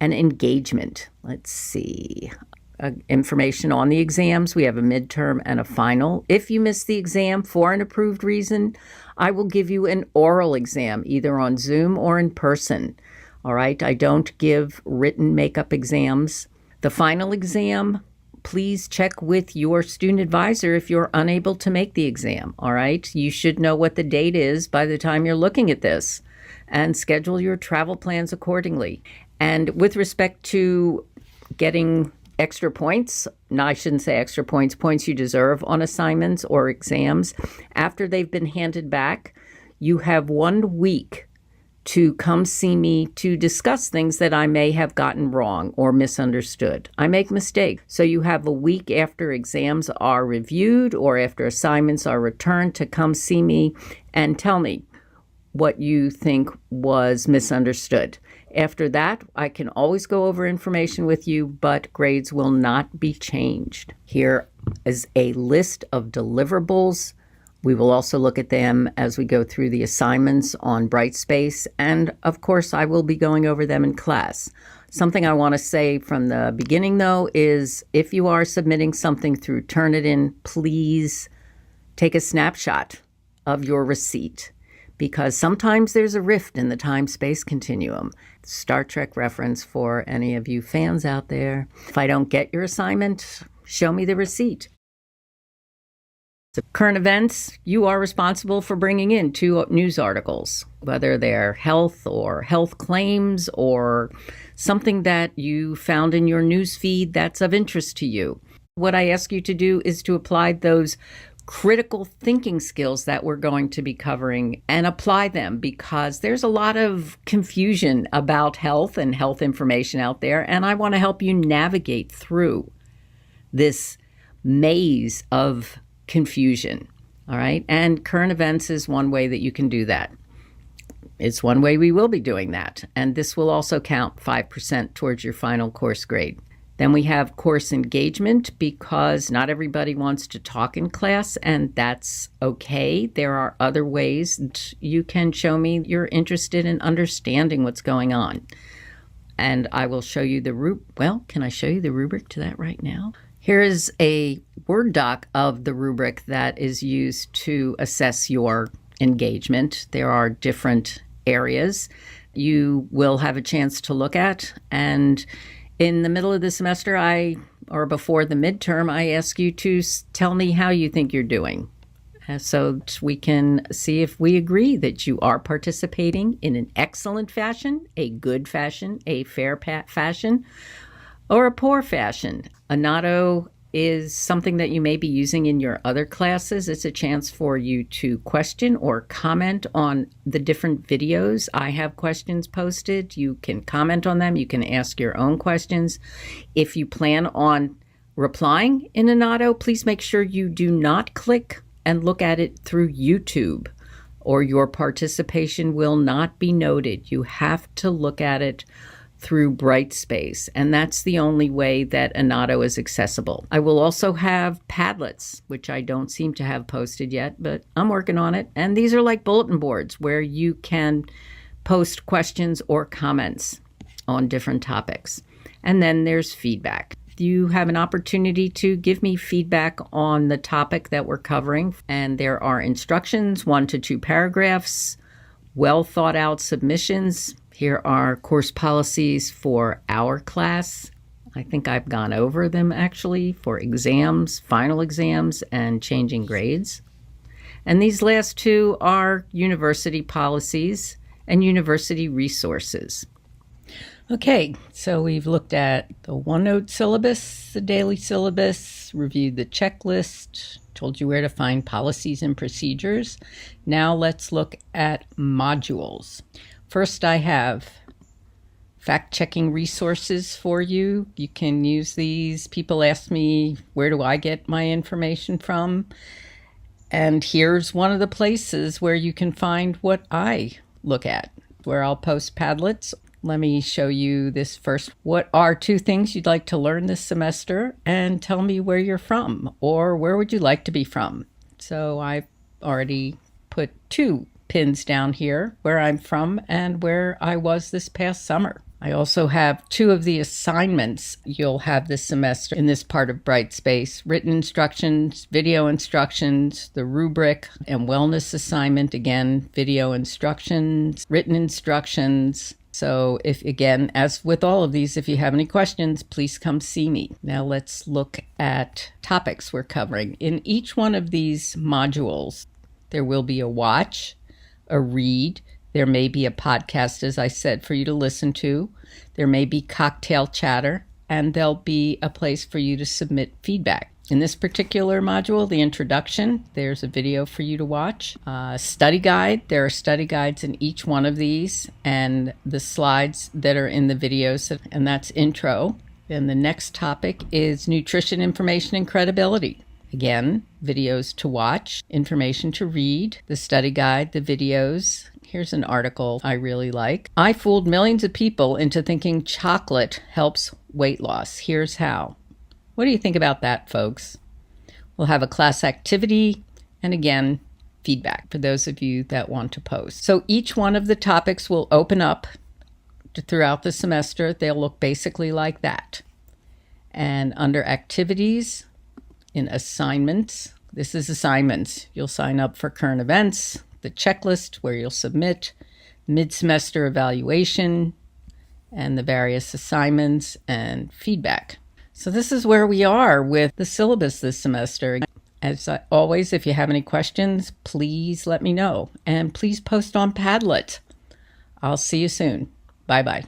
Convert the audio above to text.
and engagement. Let's see. Information on the exams. We have a midterm and a final. If you miss the exam for an approved reason, I will give you an oral exam, either on Zoom or in person. All right, I don't give written makeup exams. The final exam, please check with your student advisor if you're unable to make the exam. All right, you should know what the date is by the time you're looking at this and schedule your travel plans accordingly. And with respect to getting extra points, no, I shouldn't say extra points, points you deserve on assignments or exams, after they've been handed back, you have 1 week to come see me to discuss things that I may have gotten wrong or misunderstood. I make mistakes. So you have a week after exams are reviewed or after assignments are returned to come see me and tell me what you think was misunderstood. After that, I can always go over information with you, but grades will not be changed. Here is a list of deliverables. We will also look at them as we go through the assignments on Brightspace, and of course, I will be going over them in class. Something I want to say from the beginning, though, is if you are submitting something through Turnitin, please take a snapshot of your receipt, because sometimes there's a rift in the time-space continuum. Star Trek reference for any of you fans out there. If I don't get your assignment, show me the receipt. So current events, you are responsible for bringing in 2 news articles, whether they're health or health claims or something that you found in your news feed that's of interest to you. What I ask you to do is to apply those critical thinking skills that we're going to be covering and apply them, because there's a lot of confusion about health and health information out there, and I want to help you navigate through this maze of confusion. All right, and current events is one way that you can do that. It's one way we will be doing that, and this will also count 5% towards your final course grade. Then we have course engagement, because not everybody wants to talk in class, and that's okay. There are other ways that you can show me you're interested in understanding what's going on. And I will show you the can I show you the rubric to that right now? Here is a Word doc of the rubric that is used to assess your engagement. There are different areas you will have a chance to look at, and in the middle of the semester, or before the midterm, I ask you to tell me how you think you're doing, so we can see if we agree that you are participating in an excellent fashion, a good fashion, a fair fashion, or a poor fashion. Anato is something that you may be using in your other classes. It's a chance for you to question or comment on the different videos. I have questions posted. You can comment on them. You can ask your own questions. If you plan on replying in Anato, please make sure you do not click and look at it through YouTube, or your participation will not be noted. You have to look at it through Brightspace, and that's the only way that Anato is accessible. I will also have Padlets, which I don't seem to have posted yet, but I'm working on it. And these are like bulletin boards where you can post questions or comments on different topics. And then there's feedback. You have an opportunity to give me feedback on the topic that we're covering, and there are instructions, 1 to 2 paragraphs, well thought out submissions. Here are course policies for our class. I think I've gone over them actually, for exams, final exams, and changing grades. And these last 2 are university policies and university resources. Okay, so we've looked at the OneNote syllabus, the daily syllabus, reviewed the checklist, told you where to find policies and procedures. Now let's look at modules. First, I have fact-checking resources for you. You can use these. People ask me, where do I get my information from? And here's one of the places where you can find what I look at, where I'll post Padlets. Let me show you this first. What are 2 things you'd like to learn this semester? And tell me where you're from, or where would you like to be from? So I've already put 2 pins down here, where I'm from and where I was this past summer. I also have 2 of the assignments you'll have this semester in this part of Brightspace: written instructions, video instructions, the rubric and wellness assignment, again, video instructions, written instructions. So if, again, as with all of these, if you have any questions, please come see me. Now let's look at topics we're covering. In each one of these modules, there will be a watch, a read. There may be a podcast, as I said, for you to listen to. There may be cocktail chatter, and there'll be a place for you to submit feedback. In this particular module, the introduction, there's a video for you to watch. Study guide, there are study guides in each one of these, and the slides that are in the videos, and that's intro. Then the next topic is nutrition, information, and credibility. Again, videos to watch, information to read, the study guide, the videos. Here's an article I really like. I fooled millions of people into thinking chocolate helps weight loss. Here's how. What do you think about that, folks? We'll have a class activity and, again, feedback for those of you that want to post. So each one of the topics will open up throughout the semester. They'll look basically like that. And under activities, in assignments, this is assignments. You'll sign up for current events, the checklist where you'll submit, mid-semester evaluation, and the various assignments and feedback. So this is where we are with the syllabus this semester. As always, if you have any questions, please let me know. And please post on Padlet. I'll see you soon. Bye-bye.